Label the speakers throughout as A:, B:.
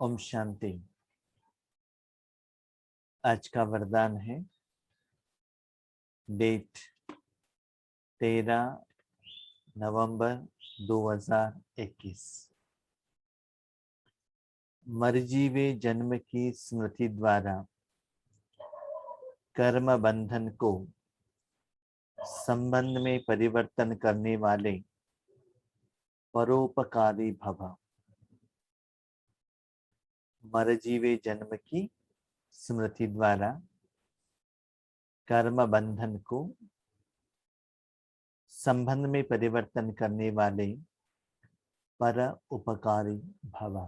A: ओम शांति। आज का वरदान है डेट 13 नवंबर 2021। मरजीवे जन्म की स्मृति द्वारा कर्म बंधन को संबंध में परिवर्तन करने वाले परोपकारी भव। मरजीवे जन्म की स्मृति द्वारा कर्म बंधन को संबंध में परिवर्तन करने वाले पर उपकारी भव।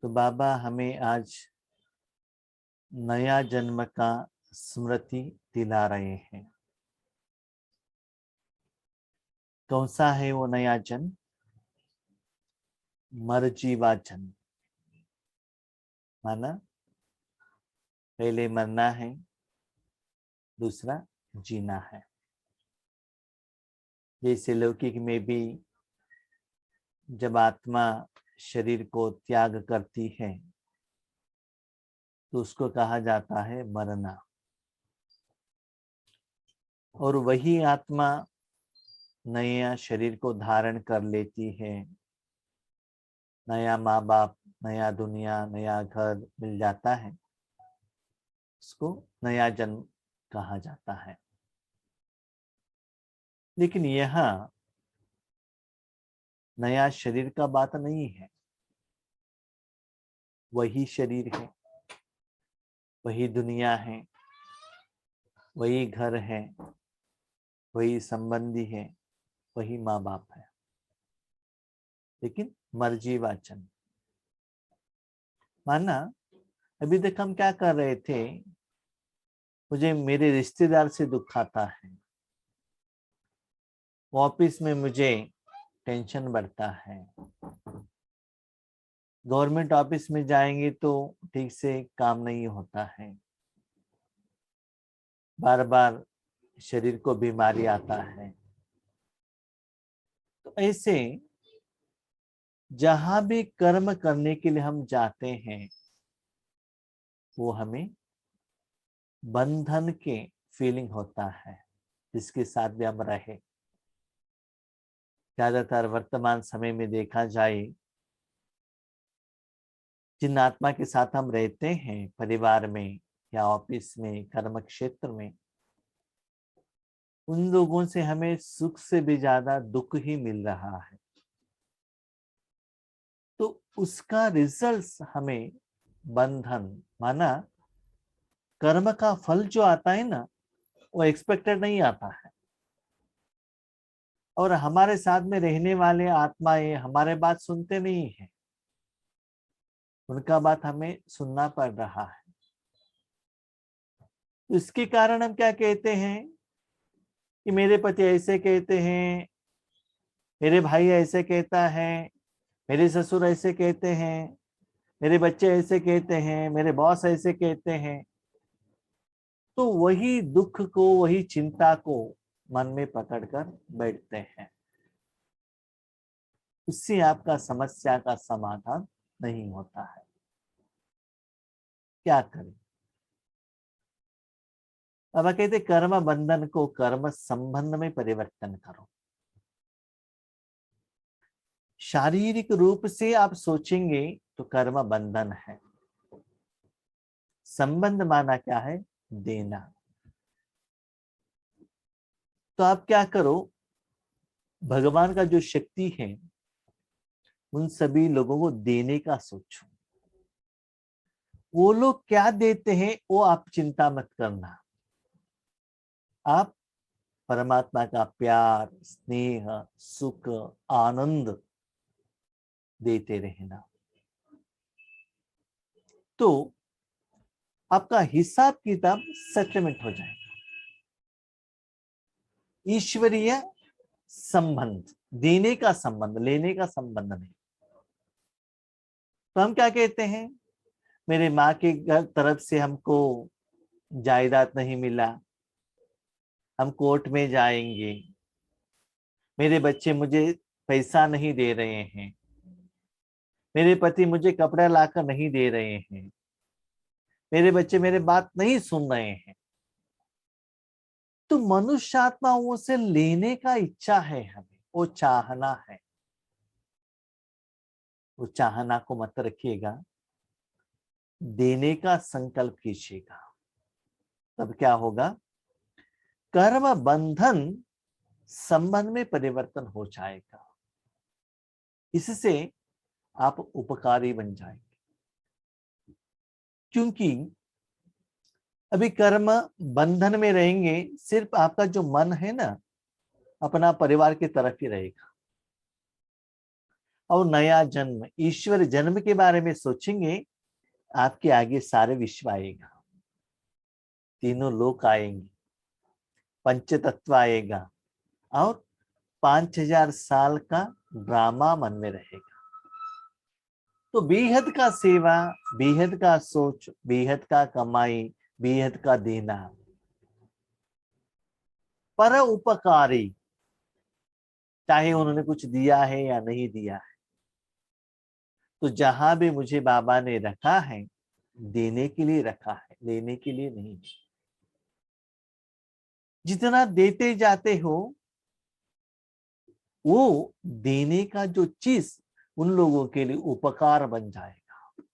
A: तो बाबा हमें आज नया जन्म का स्मृति दिला रहे हैं। कौन सा है वो नया जन्म? मरजीवा जन्म। माना पहले मरना है, दूसरा जीना है। जैसे लौकिक में भी जब आत्मा शरीर को त्याग करती है तो उसको कहा जाता है मरना। और वही आत्मा नया शरीर को धारण कर लेती है, नया माँ बाप, नया दुनिया, नया घर मिल जाता है, उसको नया जन्म कहा जाता है। लेकिन यहाँ नया शरीर का बात नहीं है। वही शरीर है, वही दुनिया है, वही घर है, वही संबंधी है, वही माँ बाप है, लेकिन मर्जीवा जन्म। माना अभी तक हम क्या कर रहे थे, मुझे मेरे रिश्तेदार से दुख आता है, ऑफिस में मुझे टेंशन बढ़ता है, गवर्नमेंट ऑफिस में जाएंगे तो ठीक से काम नहीं होता है, बार बार शरीर को बीमारी आता है। तो ऐसे जहां भी कर्म करने के लिए हम जाते हैं वो हमें बंधन के फीलिंग होता है, जिसके साथ भी हम रहे। ज्यादातर वर्तमान समय में देखा जाए, जिन आत्मा के साथ हम रहते हैं, परिवार में या ऑफिस में, कर्म क्षेत्र में, उन लोगों से हमें सुख से भी ज्यादा दुख ही मिल रहा है। तो उसका रिजल्ट हमें बंधन, माना कर्म का फल जो आता है ना, वो एक्सपेक्टेड नहीं आता है। और हमारे साथ में रहने वाले आत्माएं हमारे बात सुनते नहीं है, उनका बात हमें सुनना पड़ रहा है। इसके कारण हम क्या कहते हैं कि मेरे पति ऐसे कहते हैं, मेरे भाई ऐसे कहता है, मेरे ससुर ऐसे कहते हैं, मेरे बच्चे ऐसे कहते हैं, मेरे बॉस ऐसे कहते हैं। तो वही दुख को, वही चिंता को मन में पकड़कर बैठते हैं। उससे आपका समस्या का समाधान नहीं होता है। क्या करें? अब कहते कर्म बंधन को कर्म संबंध में परिवर्तन करो। शारीरिक रूप से आप सोचेंगे तो कर्म बंधन है। संबंध माना क्या है? देना। तो आप क्या करो, भगवान का जो शक्ति है उन सभी लोगों को देने का सोचो। वो लोग क्या देते हैं वो आप चिंता मत करना। आप परमात्मा का प्यार, स्नेह, सुख, आनंद देते रहना। तो आपका हिसाब किताब सेटलमेंट हो जाएगा। ईश्वरीय संबंध, देने का संबंध, लेने का संबंध नहीं। तो हम क्या कहते हैं, मेरे माँ की तरफ से हमको जायदाद नहीं मिला, हम कोर्ट में जाएंगे। मेरे बच्चे मुझे पैसा नहीं दे रहे हैं, मेरे पति मुझे कपड़ा लाकर नहीं दे रहे हैं, मेरे बच्चे मेरे बात नहीं सुन रहे हैं। तो मनुष्य आत्माओं से लेने का इच्छा है हमें, वो चाहना है। वो चाहना को मत रखिएगा, देने का संकल्प कीजिएगा। तब क्या होगा? कर्म बंधन संबंध में परिवर्तन हो जाएगा। इससे आप उपकारी बन जाएंगे। क्योंकि अभी कर्म बंधन में रहेंगे, सिर्फ आपका जो मन है ना, अपना परिवार की तरफ ही रहेगा। और नया जन्म, ईश्वर जन्म के बारे में सोचेंगे, आपके आगे सारे विश्व आएगा, तीनों लोक आएंगे, पंच तत्व आएगा, और 5000 साल का ड्रामा मन में रहेगा। तो बेहद का सेवा, बेहद का सोच, बेहद का कमाई, बेहद का देना, पर उपकारी, चाहे उन्होंने कुछ दिया है या नहीं दिया है। तो जहां भी मुझे बाबा ने रखा है, देने के लिए रखा है, लेने के लिए नहीं। जितना देते जाते हो, वो देने का जो चीज उन लोगों के लिए उपकार बन जाएगा।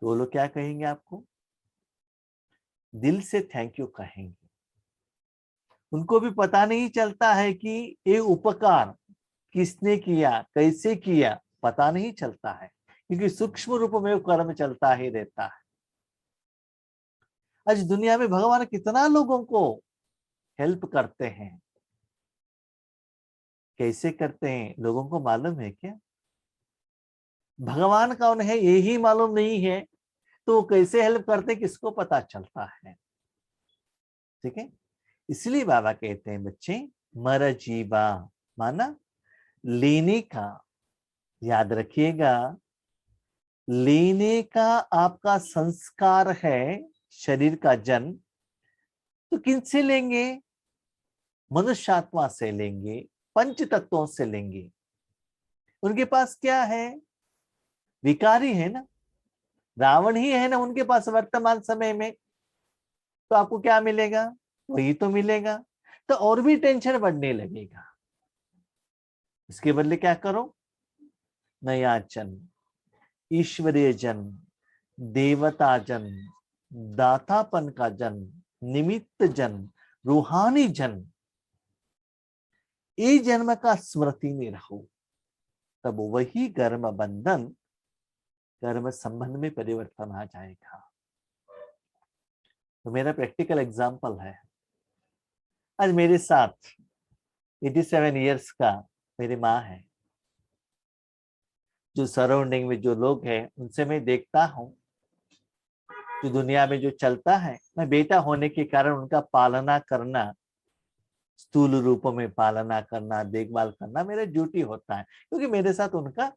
A: तो वो लोग क्या कहेंगे? आपको दिल से थैंक यू कहेंगे। उनको भी पता नहीं चलता है कि ये उपकार किसने किया, कैसे किया, पता नहीं चलता है, क्योंकि सूक्ष्म रूप में वो कर्म चलता ही रहता है। आज दुनिया में भगवान कितना लोगों को हेल्प करते हैं, कैसे करते हैं, लोगों को मालूम है क्या? भगवान कौन है यही मालूम नहीं है, तो वो कैसे हेल्प करते, किसको पता चलता है? ठीक है, इसलिए बाबा कहते हैं बच्चे, मर जीवा माना लेने का। याद रखिएगा, लेने का आपका संस्कार है, शरीर का जन्म। तो किनसे लेंगे? मनुष्यात्मा से लेंगे, पंच तत्वों से लेंगे। उनके पास क्या है? विकारी है ना, रावण ही है ना उनके पास वर्तमान समय में। तो आपको क्या मिलेगा? वही तो मिलेगा। तो और भी टेंशन बढ़ने लगेगा। इसके बदले क्या करो? नया जन्म, ईश्वरीय जन्म, देवता जन्म, दातापन का जन्म, निमित्त जन्म, रूहानी जन्म, ये जन्म का स्मृति में रहो। तब वही कर्म बंधन, कर्म संबंध में परिवर्तन आ जाएगा। तो मेरा प्रैक्टिकल एग्जाम्पल है, आज मेरे साथ 87 इयर्स का मेरी माँ है। जो सराउंडिंग में जो लोग हैं, उनसे मैं देखता हूं, जो दुनिया में जो चलता है, मैं बेटा होने के कारण उनका पालना करना, स्थूल रूप में पालना करना, देखभाल करना मेरा ड्यूटी होता है, क्योंकि मेरे साथ उनका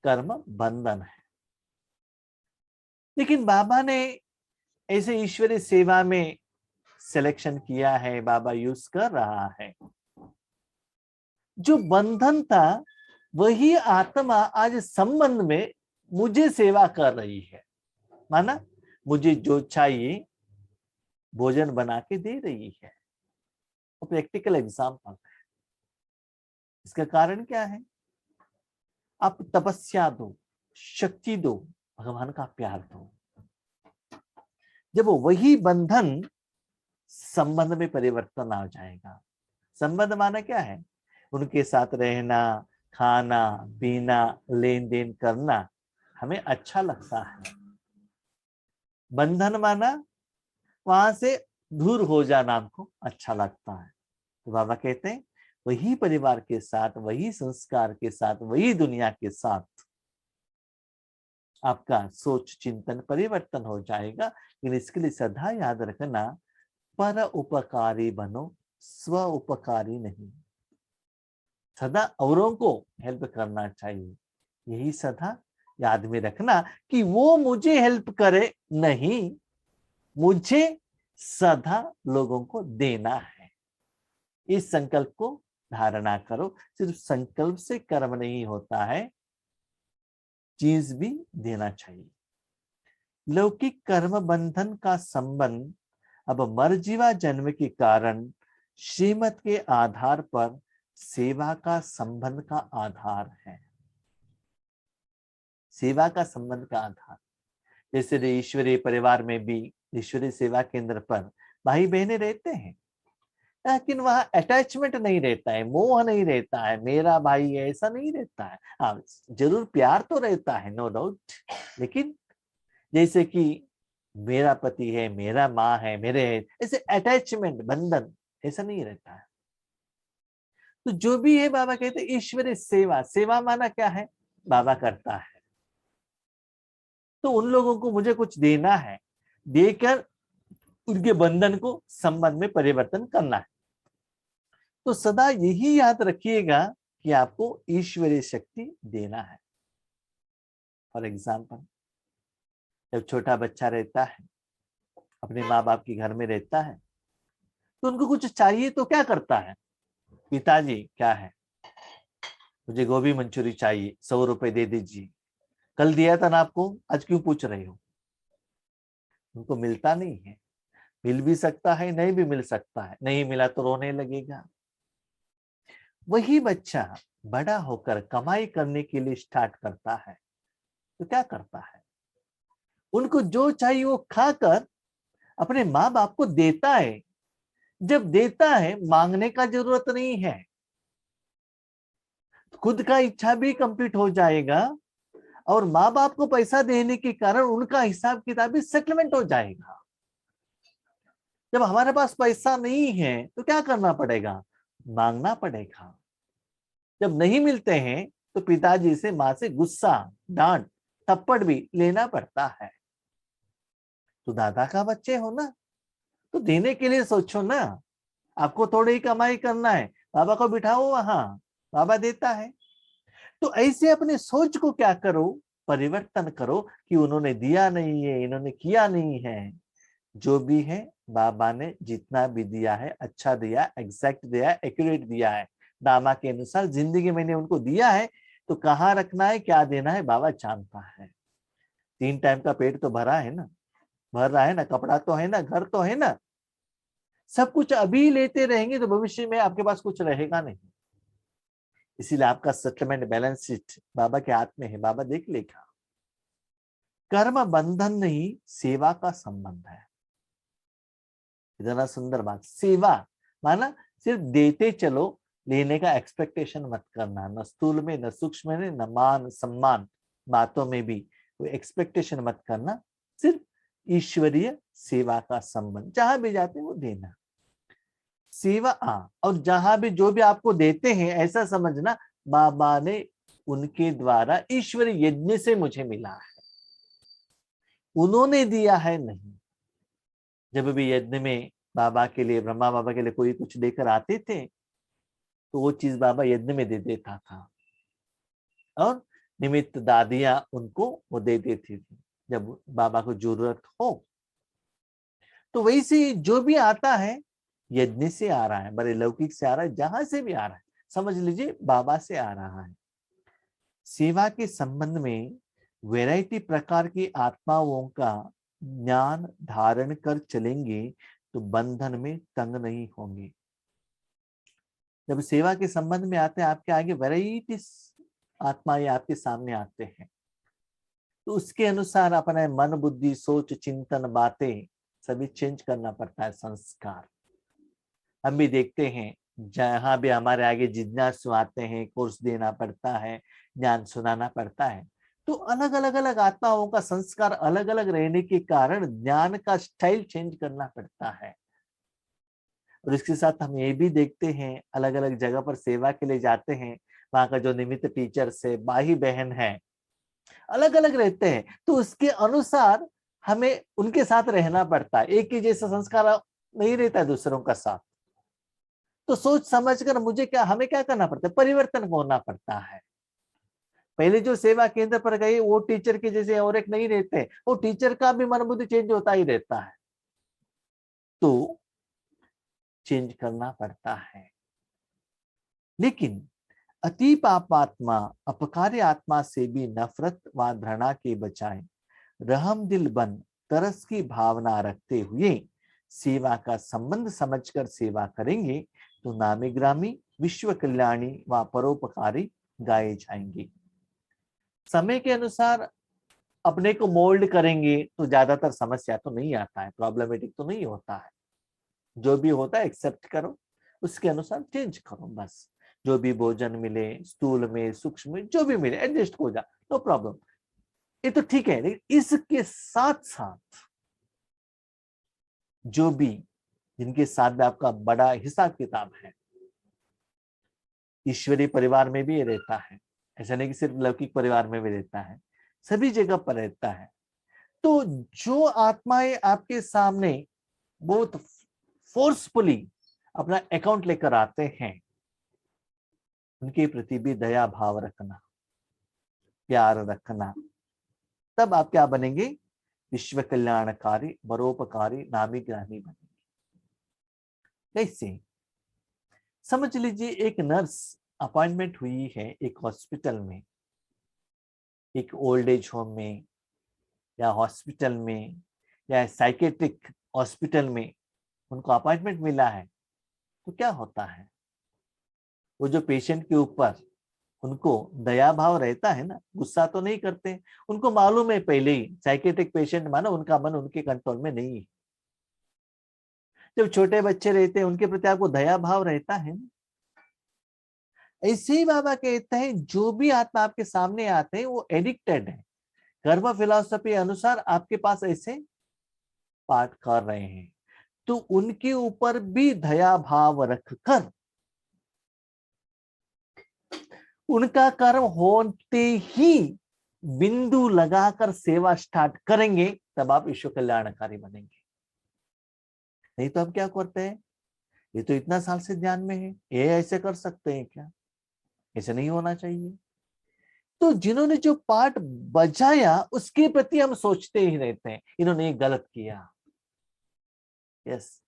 A: कर्म बंधन है। लेकिन बाबा ने ऐसे ईश्वरीय सेवा में सिलेक्शन किया है, बाबा यूज कर रहा है। जो बंधन था, वही आत्मा आज संबंध में मुझे सेवा कर रही है। माना मुझे जो चाहिए भोजन बना के दे रही है। तो प्रैक्टिकल एग्जाम्पल है। इसका कारण क्या है? आप तपस्या दो, शक्ति दो, भगवान का प्यार दो। जब वही बंधन संबंध में परिवर्तन आ जाएगा। संबंध माना क्या है? उनके साथ रहना, खाना पीना, लेन देन करना हमें अच्छा लगता है। बंधन माना वहां से दूर हो जाना हमको अच्छा लगता है। तो बाबा कहते हैं, वही परिवार के साथ, वही संस्कार के साथ, वही दुनिया के साथ आपका सोच चिंतन परिवर्तन हो जाएगा। लेकिन इसके लिए सदा याद रखना, पर उपकारी बनो, स्व उपकारी नहीं। सदा औरों को हेल्प करना चाहिए, यही सदा याद में रखना कि वो मुझे हेल्प करे नहीं, मुझे सदा लोगों को देना है। इस संकल्प को धारणा करो। सिर्फ संकल्प से कर्म नहीं होता है, चीज भी देना चाहिए। लौकिक कर्म बंधन का संबंध अब मरजीवा जन्म के कारण श्रीमत के आधार पर सेवा का संबंध का आधार है। सेवा का संबंध का आधार, जैसे ईश्वरीय परिवार में भी ईश्वरीय सेवा केंद्र पर भाई बहनें रहते हैं, लेकिन वहां अटैचमेंट नहीं रहता है, मोह नहीं रहता है, मेरा भाई है ऐसा नहीं रहता है। हाँ, जरूर प्यार तो रहता है, नो डाउट, लेकिन जैसे कि मेरा पति है, मेरा माँ है, मेरे है, ऐसे अटैचमेंट बंधन ऐसा नहीं रहता है। तो जो भी है बाबा कहते हैं ईश्वरीय सेवा, सेवा माना क्या है, बाबा करता है, तो उन लोगों को मुझे कुछ देना है, देकर उनके बंधन को संबंध में परिवर्तन करना है। तो सदा यही याद रखिएगा कि आपको ईश्वरीय शक्ति देना है। फॉर एग्जाम्पल, जब छोटा बच्चा रहता है, अपने माँ बाप के घर में रहता है, तो उनको कुछ चाहिए तो क्या करता है, पिताजी क्या है, मुझे गोभी मंचूरी चाहिए, 100 रुपए दे दीजिए, कल दिया था ना आपको, आज क्यों पूछ रहे हो। उनको मिलता नहीं है, मिल भी सकता है, नहीं भी मिल सकता है, नहीं मिला तो रोने लगेगा। वही बच्चा बड़ा होकर कमाई करने के लिए स्टार्ट करता है, तो क्या करता है, उनको जो चाहिए वो खाकर अपने माँ बाप को देता है। जब देता है, मांगने का जरूरत नहीं है, खुद का इच्छा भी कंप्लीट हो जाएगा और माँ बाप को पैसा देने के कारण उनका हिसाब किताब भी सेटलमेंट हो जाएगा। जब हमारे पास पैसा नहीं है तो क्या करना पड़ेगा, मांगना पड़ेगा। जब नहीं मिलते हैं तो पिताजी से, माँ से गुस्सा, डांट, थप्पड़ भी लेना पड़ता है। तो दादा का बच्चे हो ना, तो देने के लिए सोचो ना, आपको थोड़ी ही कमाई करना है, बाबा को बिठाओ वहां, बाबा देता है। तो ऐसे अपने सोच को क्या करो, परिवर्तन करो कि उन्होंने दिया नहीं है, इन्होंने किया नहीं है, जो भी है बाबा ने जितना भी दिया है अच्छा दिया, एग्जैक्ट दिया, एक्यूरेट दिया है, दामा के अनुसार जिंदगी मैंने उनको दिया है। तो कहाँ रखना है, क्या देना है, बाबा जानता है। 3 टाइम का पेट तो भरा है ना, भर रहा है ना, कपड़ा तो है ना, घर तो है ना। सब कुछ अभी लेते रहेंगे तो भविष्य में आपके पास कुछ रहेगा नहीं। इसीलिए आपका सेटलमेंट बैलेंस शीट बाबा के हाथ में है, बाबा देख लेगा। कर्म बंधन नहीं, सेवा का संबंध है। इतना सुंदर बात, सेवा माना सिर्फ देते चलो, लेने का एक्सपेक्टेशन मत करना, न स्थूल में, न सूक्ष्म में, न मान सम्मान बातों में भी कोई एक्सपेक्टेशन मत करना। सिर्फ ईश्वरीय सेवा का संबंध, जहां भी जाते हैं वो देना, सेवा। और जहां भी जो भी आपको देते हैं ऐसा समझना बाबा ने उनके द्वारा ईश्वरीय यज्ञ से मुझे मिला है, उन्होंने दिया है नहीं। जब भी यज्ञ में बाबा के लिए, ब्रह्मा बाबा के लिए कोई कुछ लेकर आते थे तो वो चीज बाबा यज्ञ में दे देता था, और निमित्त दादियां उनको वो दे देती थी जब बाबा को जरूरत हो। तो वैसे जो भी आता है यज्ञ से आ रहा है, बड़े लौकिक से आ रहा है, जहां से भी आ रहा है समझ लीजिए बाबा से आ रहा है। सेवा के संबंध में वैरायटी प्रकार की आत्माओं का ज्ञान धारण कर चलेंगे तो बंधन में तंग नहीं होंगे। जब सेवा के संबंध में आते हैं, आपके आगे वैरायटी आत्माएं आपके सामने आते हैं, तो उसके अनुसार अपना मन, बुद्धि, सोच, चिंतन, बातें सभी चेंज करना पड़ता है, संस्कार। हम भी देखते हैं जहां भी हमारे आगे जिज्ञासु आते हैं, कोर्स देना पड़ता है, ज्ञान सुनाना पड़ता है, तो अलग अलग अलग आत्माओं का संस्कार अलग अलग रहने के कारण ज्ञान का स्टाइल चेंज करना पड़ता है। और इसके साथ हम ये भी देखते हैं, अलग अलग जगह पर सेवा के लिए जाते हैं, वहां का जो निमित्त टीचर से भाई बहन है अलग अलग रहते हैं, तो उसके अनुसार हमें उनके साथ रहना पड़ता है। एक ही जैसा संस्कार नहीं रहता है दूसरों का साथ। तो सोच समझकर मुझे क्या, हमें क्या करना पड़ता है, परिवर्तन होना पड़ता है। पहले जो सेवा केंद्र पर गए वो टीचर के जैसे और एक नहीं रहते, वो टीचर का भी मन बुद्धि चेंज होता ही रहता है, तो चेंज करना पड़ता है। लेकिन अति पापात्मा अपकारी आत्मा से भी नफरत व घृणा के बजाय रहम दिल बन तरस की भावना रखते हुए सेवा का संबंध समझकर सेवा करेंगे तो नामी ग्रामी विश्व कल्याणी व परोपकारी गाए जाएंगे। समय के अनुसार अपने को मोल्ड करेंगे तो ज्यादातर समस्या तो नहीं आता है, प्रॉब्लमेटिक तो नहीं होता है। जो भी होता है एक्सेप्ट करो, उसके अनुसार चेंज करो बस। जो भी भोजन मिले, स्थूल में सूक्ष्म में जो भी मिले एडजस्ट हो जा, नो प्रॉब्लम, ये तो ठीक है। लेकिन इसके साथ साथ जो भी जिनके साथ में आपका बड़ा हिसाब किताब है, ईश्वरीय परिवार में भी ये रहता है, ऐसा नहीं कि सिर्फ लौकिक परिवार में भी रहता है, सभी जगह पर रहता है। तो जो आत्माएं आपके सामने बहुत फोर्सफुली अपना अकाउंट लेकर आते हैं, उनके प्रति भी दया भाव रखना, प्यार रखना, तब आप क्या बनेंगे? विश्व कल्याणकारी परोपकारी नामी ग्रामी बनेंगे। कैसे? समझ लीजिए एक नर्स अपॉइंटमेंट हुई है एक हॉस्पिटल में, एक ओल्ड एज होम में या हॉस्पिटल में या साइकेट्रिक हॉस्पिटल में उनको अपॉइंटमेंट मिला है। तो क्या होता है, वो जो पेशेंट के ऊपर उनको दया भाव रहता है ना, गुस्सा तो नहीं करते। उनको मालूम है पहले ही साइकेट्रिक पेशेंट मानो उनका मन उनके कंट्रोल में नहीं है। जब छोटे बच्चे रहते हैं उनके प्रति आपको दया भाव रहता है ना। ऐसे ही बाबा कहते हैं जो भी आत्मा आपके सामने आते हैं वो एडिक्टेड है। कर्म फिलॉसफी अनुसार आपके पास ऐसे पाठ कर रहे हैं, तो उनके ऊपर भी दया भाव रखकर उनका कर्म होते ही बिंदु लगाकर सेवा स्टार्ट करेंगे, तब आप विश्व कल्याणकारी बनेंगे। नहीं तो हम क्या करते हैं, ये तो इतना साल से ध्यान में है, ये ऐसे कर सकते हैं क्या? ऐसे नहीं होना चाहिए। तो जिन्होंने जो पाठ बजाया उसके प्रति हम सोचते ही रहते हैं इन्होंने ये गलत किया। यस,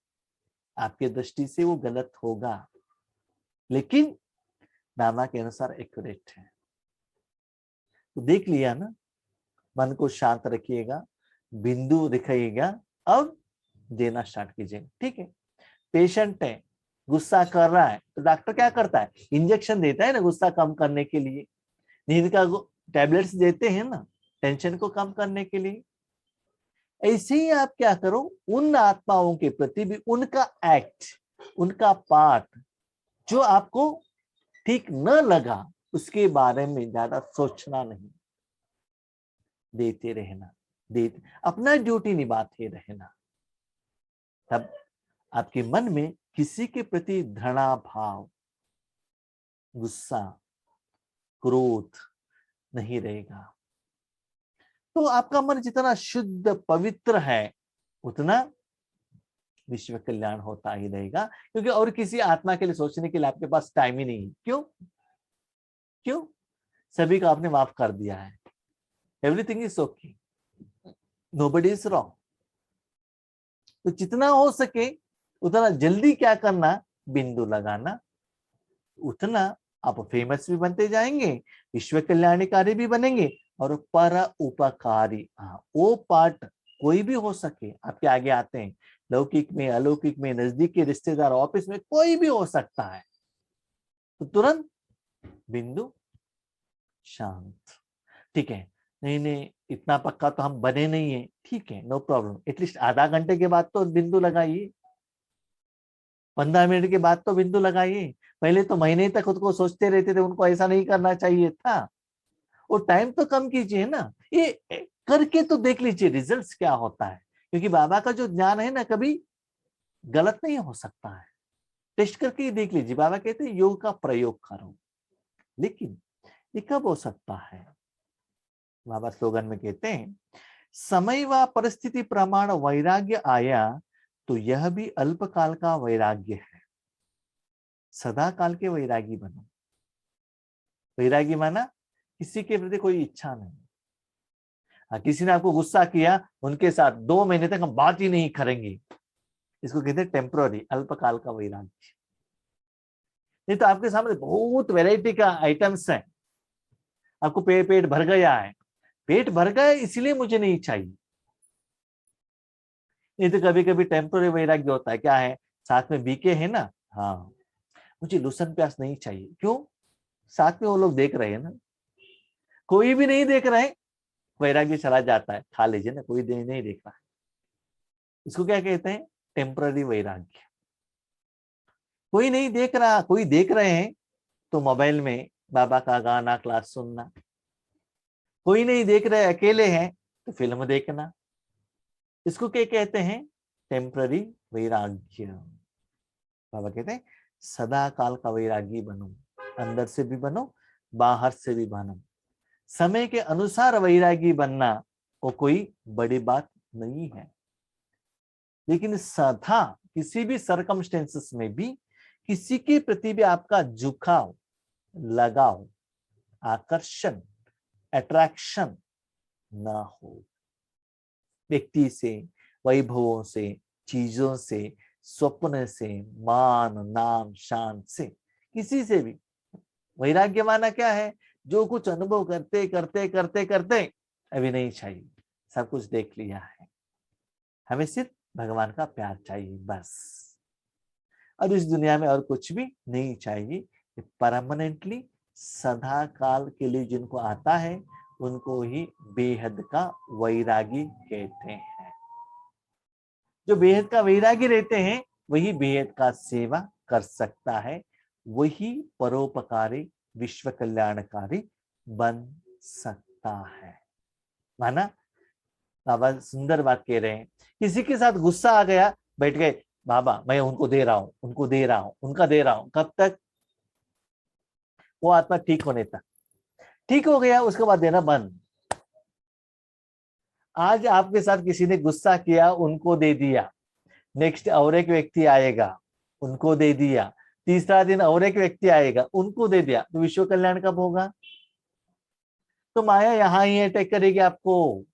A: आपके दृष्टि से वो गलत होगा, लेकिन नामा के अनुसार एक्यूरेट है। तो देख लिया ना, मन को शांत रखिएगा, बिंदु दिखाइएगा, अब देना स्टार्ट कीजिए। ठीक है, पेशेंट है, गुस्सा कर रहा है, तो डॉक्टर क्या करता है? इंजेक्शन देता है ना गुस्सा कम करने के लिए, नींद का टैबलेट्स देते हैं ना टेंशन को कम करने के लिए। ऐसे ही आप क्या करो, उन आत्माओं के प्रति भी उनका एक्ट, उनका पाठ जो आपको ठीक न लगा उसके बारे में ज्यादा सोचना नहीं, देते रहना, देते अपना ड्यूटी निभाते रहना। तब आपके मन में किसी के प्रति घृणा भाव, गुस्सा, क्रोध नहीं रहेगा। तो आपका मन जितना शुद्ध पवित्र है उतना विश्व कल्याण होता ही रहेगा, क्योंकि और किसी आत्मा के लिए सोचने के लिए आपके पास टाइम ही नहीं है। क्यों? क्यों? सभी को आपने माफ कर दिया है, everything is okay, nobody is wrong. तो जितना हो सके उतना जल्दी क्या करना, बिंदु लगाना, उतना आप फेमस भी बनते जाएंगे, विश्व कल्याणकारी भी बनेंगे और पर उपकारी। हाँ, वो पार्ट कोई भी हो सके आपके आगे आते हैं, लौकिक में, अलौकिक में, नजदीक के रिश्तेदार, ऑफिस में, कोई भी हो सकता है। तो तुरंत बिंदु शांत। ठीक है, नहीं नहीं इतना पक्का तो हम बने नहीं है, ठीक है, नो प्रॉब्लम, एटलीस्ट आधा घंटे के बाद तो बिंदु लगाइए, 15 मिनट के बाद तो बिंदु लगाइए। पहले तो महीने तक खुद को सोचते रहते थे उनको ऐसा नहीं करना चाहिए था, वो टाइम तो कम कीजिए ना, ये करके तो देख लीजिए रिजल्ट्स क्या होता है। क्योंकि बाबा का जो ज्ञान है ना कभी गलत नहीं हो सकता है, टेस्ट करके ही देख लीजिए। बाबा कहते हैं योग का प्रयोग करो, लेकिन ये कब हो सकता है? बाबा स्लोगन में कहते हैं समय व परिस्थिति प्रमाण वैराग्य आया तो यह भी अल्पकाल का वैराग्य है, सदा काल के वैरागी बनो। वैरागी माना किसी के प्रति कोई इच्छा नहीं। किसी ने आपको गुस्सा किया, उनके साथ 2 महीने तक हम बात ही नहीं करेंगे, इसको कहते हैं टेम्पररी, अल्पकाल का वैराग्य। नहीं तो आपके सामने बहुत वैरायटी का आइटम्स है, आपको पेट भर गया है, पेट भर गया इसलिए मुझे नहीं चाहिए। नहीं तो कभी कभी टेम्पोररी वैराग्य होता है, क्या है, साथ में बीके है ना, हाँ मुझे लूसन प्यास नहीं चाहिए, क्यों, साथ में वो लोग देख रहे हैं ना, कोई भी नहीं देख रहे, वैराग्य चला जाता है, खा लीजिए ना, कोई नहीं देख रहा है। इसको क्या कहते हैं, टेम्पररी वैराग्य। कोई नहीं देख रहा, कोई देख रहे हैं तो मोबाइल में बाबा का गाना क्लास सुनना, कोई नहीं देख रहे अकेले हैं तो फिल्म देखना, इसको क्या कहते हैं, टेम्पररी वैराग्य। बाबा कहते हैं सदा काल का वैरागी बनो, अंदर से भी बनो बाहर से भी बनो। समय के अनुसार वैरागी बनना वो कोई बड़ी बात नहीं है, लेकिन सदा किसी भी सरकमस्टेंसेस में भी किसी के प्रति भी आपका झुकाव, लगाव, आकर्षण, अट्रैक्शन ना हो। व्यक्ति से, वैभवों से, चीजों से, स्वप्न से, मान नाम शान से, किसी से भी। वैराग्य माना क्या है, जो कुछ अनुभव करते करते करते करते अभी नहीं चाहिए, सब कुछ देख लिया है, हमें सिर्फ भगवान का प्यार चाहिए बस, और इस दुनिया में और कुछ भी नहीं चाहिए। परमानेंटली सदा काल के लिए जिनको आता है उनको ही बेहद का वैरागी कहते हैं। जो बेहद का वैरागी रहते हैं वही बेहद का सेवा कर सकता है, वही परोपकारी विश्व कल्याणकारी बन सकता है। माना बाबा सुंदर बात कह रहे हैं, किसी के साथ गुस्सा आ गया, बैठ गए, बाबा मैं उनको दे रहा हूं, उनको दे रहा हूं, उनका दे रहा हूं, कब तक, वो आत्मा ठीक होने तक। ठीक हो गया उसके बाद देना बंद। आज आपके साथ किसी ने गुस्सा किया, उनको दे दिया, नेक्स्ट और एक व्यक्ति आएगा, उनको दे दिया, तीसरा दिन और एक व्यक्ति आएगा, उनको दे दिया, तो विश्व कल्याण कब होगा। तो माया यहां ही अटैक करेगी आपको।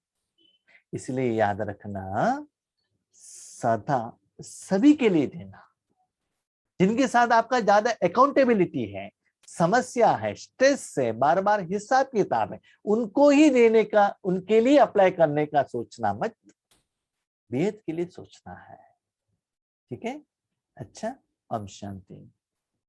A: इसलिए याद रखना, सदा सभी के लिए देना, जिनके साथ आपका ज्यादा अकाउंटेबिलिटी है, समस्या है, स्ट्रेस है, बार बार हिसाब किताब है, उनको ही देने का, उनके लिए अप्लाई करने का सोचना मत, बेहद के लिए सोचना है। ठीक है, अच्छा, ओम शांति।